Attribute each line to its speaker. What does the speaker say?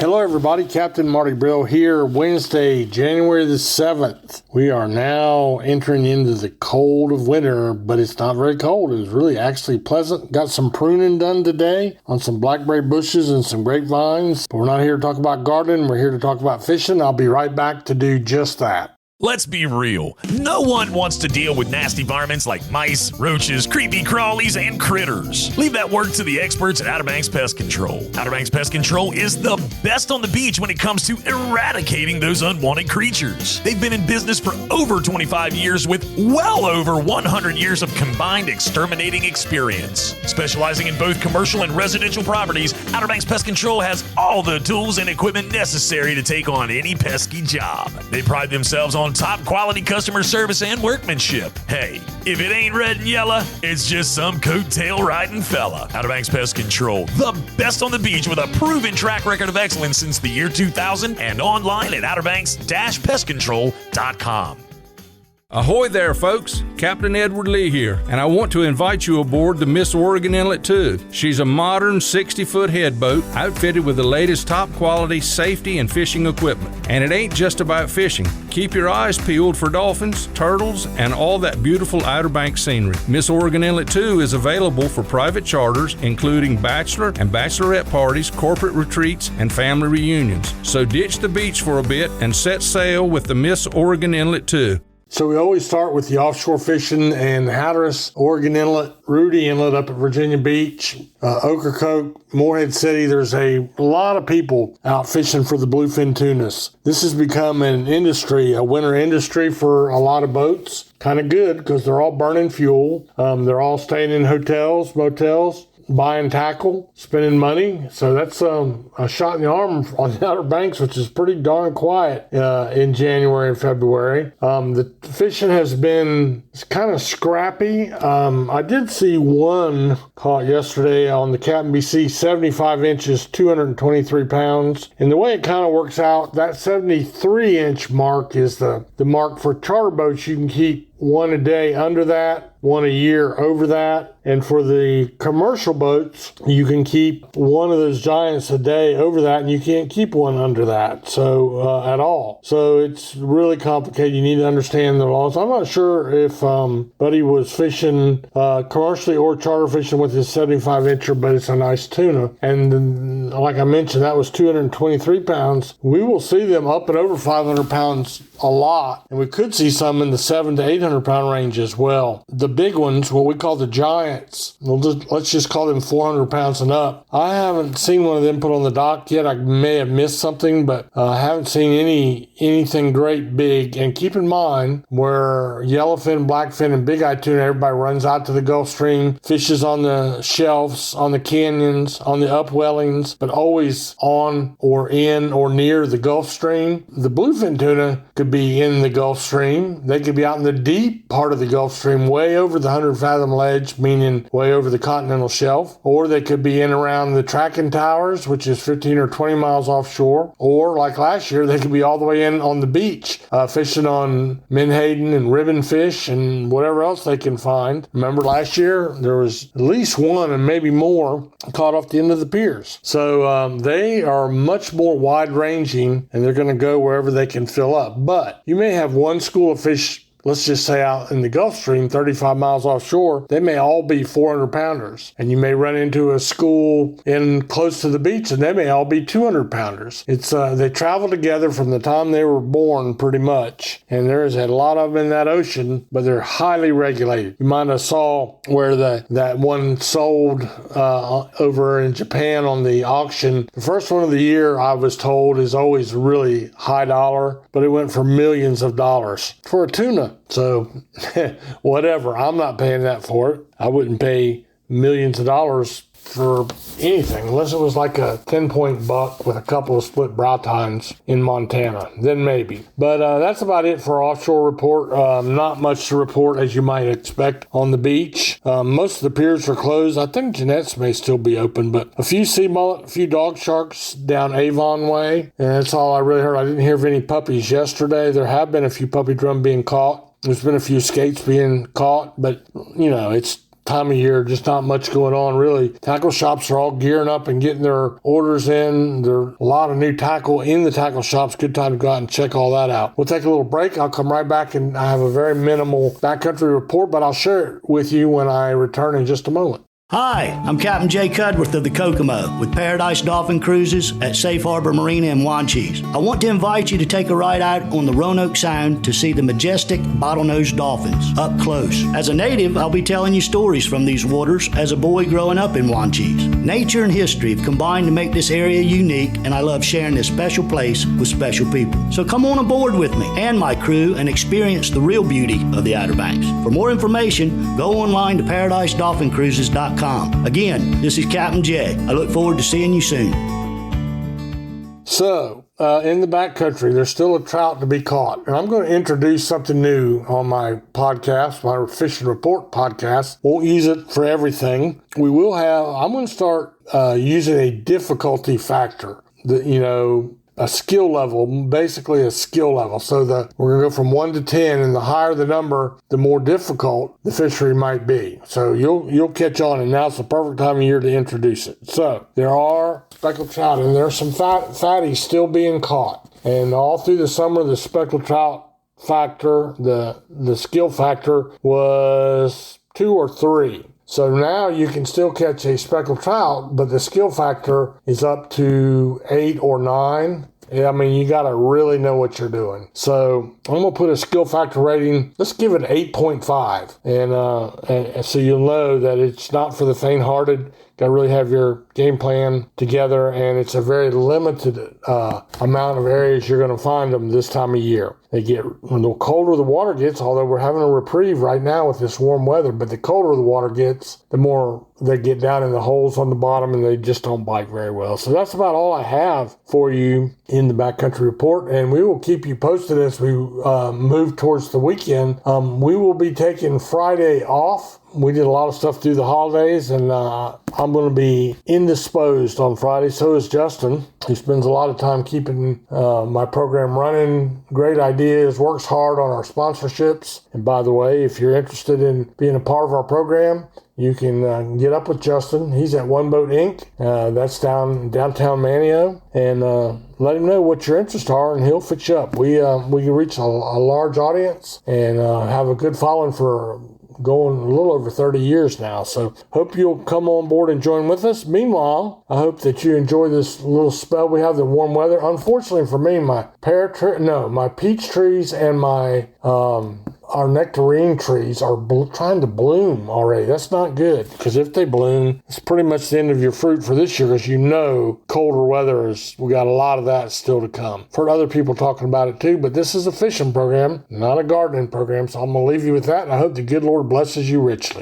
Speaker 1: Hello everybody, Captain Marty Brill here, Wednesday, January the 7th. We are now entering into the cold of winter, but it's not very cold. It's really actually pleasant. Got some pruning done today on some blackberry bushes and some grapevines. But we're not here to talk about gardening, we're here to talk about fishing. I'll be right back to do just that.
Speaker 2: Let's be real. No one wants to deal with nasty varmints like mice, roaches, creepy crawlies, and critters. Leave that work to the experts at Outer Banks Pest Control. Outer Banks Pest Control is the best on the beach when it comes to eradicating those unwanted creatures. They've been in business for over 25 years with well over 100 years of combined exterminating experience. Specializing in both commercial and residential properties, Outer Banks Pest Control has all the tools and equipment necessary to take on any pesky job. They pride themselves on top quality customer service and workmanship. Hey, if it ain't red and yellow, it's just some coattail riding fella. Outer Banks Pest Control, the best on the beach with a proven track record of excellence since the year 2000 and online at outerbanks-pestcontrol.com.
Speaker 3: Ahoy there, folks. Captain Edward Lee here, and I want to invite you aboard the Miss Oregon Inlet 2. She's a modern 60-foot head boat outfitted with the latest top-quality safety and fishing equipment. And it ain't just about fishing. Keep your eyes peeled for dolphins, turtles, and all that beautiful Outer Banks scenery. Miss Oregon Inlet 2 is available for private charters, including bachelor and bachelorette parties, corporate retreats, and family reunions. So ditch the beach for a bit and set sail with the Miss Oregon Inlet 2.
Speaker 1: So we always start with the offshore fishing and Hatteras, Oregon Inlet, Rudy Inlet up at Virginia Beach, Ocracoke, Morehead City. There's a lot of people out fishing for the bluefin tunas. This has become an industry, a winter industry for a lot of boats. Kind of good because they're all burning fuel. They're all staying in hotels, motels, buying tackle, spending money. So that's a shot in the arm on the Outer Banks, which is pretty darn quiet in January and February. The fishing has been kind of scrappy. I did see one caught yesterday on the Captain BC, 75 inches, 223 pounds. And the way it kind of works out, that 73-inch mark is the mark for charter boats. You can keep one a day under that, one a year over that. And for the commercial boats, you can keep one of those giants a day over that, and you can't keep one under that, so at all. So it's really complicated. You need to understand the laws. I'm not sure if Buddy was fishing commercially or charter fishing with his 75-incher, but it's a nice tuna. And like I mentioned, that was 223 pounds. We will see them up and over 500 pounds a lot, and we could see some in the 700 to 800 pound range as well. The big ones, what we call the giants, let's just call them 400 pounds and up. I haven't seen one of them put on the dock yet. I may have missed something, but I haven't seen anything great big. And keep in mind, where yellowfin, blackfin, and big-eyed tuna, everybody runs out to the Gulf Stream, fishes on the shelves, on the canyons, on the upwellings, but always on or in or near the Gulf Stream. The bluefin tuna could be in the Gulf Stream. They could be out in the deep part of the Gulf Stream, way over the 100-fathom ledge, meaning way over the continental shelf. Or they could be in around the tracking towers, which is 15 or 20 miles offshore. Or, like last year, they could be all the way in on the beach, fishing on menhaden and ribbon fish and whatever else they can find. Remember last year, there was at least one and maybe more caught off the end of the piers. So they are much more wide-ranging, and they're going to go wherever they can fill up. But you may have one school of fish, let's just say out in the Gulf Stream, 35 miles offshore, they may all be 400-pounders. And you may run into a school in close to the beach, and they may all be 200-pounders. They travel together from the time they were born, pretty much. And there's a lot of them in that ocean, but they're highly regulated. You might have saw where that one sold over in Japan on the auction. The first one of the year, I was told, is always really high dollar, but it went for millions of dollars for a tuna. So, whatever. I'm not paying that for it. I wouldn't pay millions of dollars for anything unless it was like a 10-point buck with a couple of split brow tines in Montana. Then maybe. But that's about it for offshore report. Not much to report as you might expect on the beach. Most of the piers are closed. I think Jeanette's may still be open, but a few sea mullet, a few dog sharks down Avon way. And that's all I really heard. I didn't hear of any puppies yesterday. There have been a few puppy drum being caught. There's been a few skates being caught, but, it's time of year, just not much going on really. Tackle shops are all gearing up and getting their orders in. There are a lot of new tackle in the tackle shops. Good time to go out and check all that out. We'll take a little break. I'll come right back, and I have a very minimal backcountry report, but I'll share it with you when I return in just a moment.
Speaker 4: Hi, I'm Captain Jay Cudworth of the Kokomo with Paradise Dolphin Cruises at Safe Harbor Marina in Wanchese. I want to invite you to take a ride out on the Roanoke Sound to see the majestic bottlenose dolphins up close. As a native, I'll be telling you stories from these waters as a boy growing up in Wanchese. Nature and history have combined to make this area unique, and I love sharing this special place with special people. So come on aboard with me and my crew and experience the real beauty of the Outer Banks. For more information, go online to ParadiseDolphinCruises.com. Again, this is Captain Jay. I look forward to seeing you soon.
Speaker 1: So, in the backcountry, there's still a trout to be caught. And I'm going to introduce something new on my podcast, my Fishing Report podcast. Won't use it for everything. I'm going to start using a difficulty factor, a skill level, basically a skill level. So we're going to go from 1 to 10, and the higher the number, the more difficult the fishery might be. So you'll catch on, and now's the perfect time of year to introduce it. So there are speckled trout, and there's some fatties still being caught. And all through the summer, the speckled trout factor, the skill factor was 2 or 3. So now you can still catch a speckled trout, but the skill factor is up to 8 or 9. I mean, you got to really know what you're doing. So I'm going to put a skill factor rating. Let's give it 8.5. And so you'll know that it's not for the faint-hearted. Got to really have your game plan together, and it's a very limited amount of areas you're going to find them this time of year. When the colder the water gets, although we're having a reprieve right now with this warm weather, but the colder the water gets, the more they get down in the holes on the bottom, and they just don't bite very well. So that's about all I have for you in the Backcountry Report, and we will keep you posted as we move towards the weekend. We will be taking Friday off. We did a lot of stuff through the holidays, and I'm going to be indisposed on Friday. So is Justin. He spends a lot of time keeping my program running. Great ideas, works hard on our sponsorships. And by the way, if you're interested in being a part of our program, you can get up with Justin. He's at One Boat Inc. That's downtown Manio. And let him know what your interests are, and he'll fix you up. We can reach a large audience and have a good following for going a little over 30 years now. So hope you'll come on board and join with us. Meanwhile, I hope that you enjoy this little spell we have, the warm weather. Unfortunately for me, my peach trees and our nectarine trees are trying to bloom already. That's not good, because if they bloom, it's pretty much the end of your fruit for this year, because colder weather we got a lot of that still to come. I've heard other people talking about it too, but this is a fishing program, not a gardening program, so I'm going to leave you with that, and I hope the good Lord blesses you richly.